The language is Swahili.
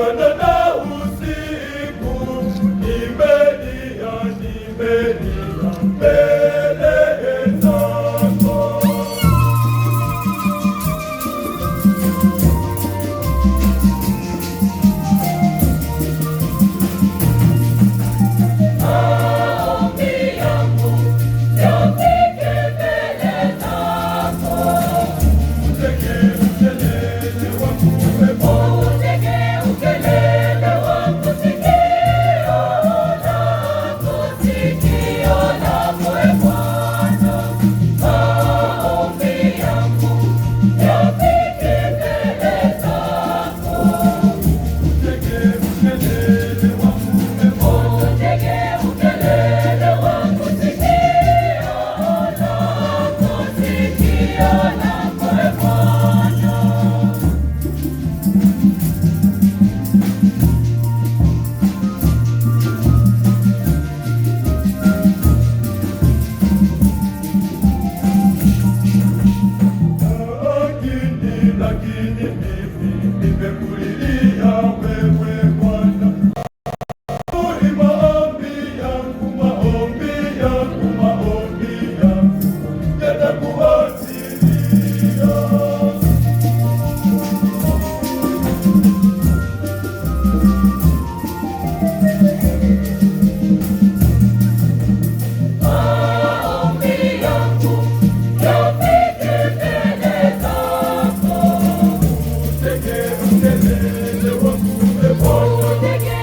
mchana na usiku, nimelia mbele zako. Maombi yangu yafike mbele zako. Utege ukelele wangu uwepo, Utege ukelele wangu sikio lako, sikio lako e Bwana. Maombi yangu yafike mbele zako. utege ukelele wangu uwepo, Utege ukelele wangu sikio lako, sikio lako e Bwana. lakini mimi nimekulilia wewe Bwana. Maombi yangu yatakuwasilia. Maombi yangu yafike mbele zako. Utege ukelele wangu uwepo, Utege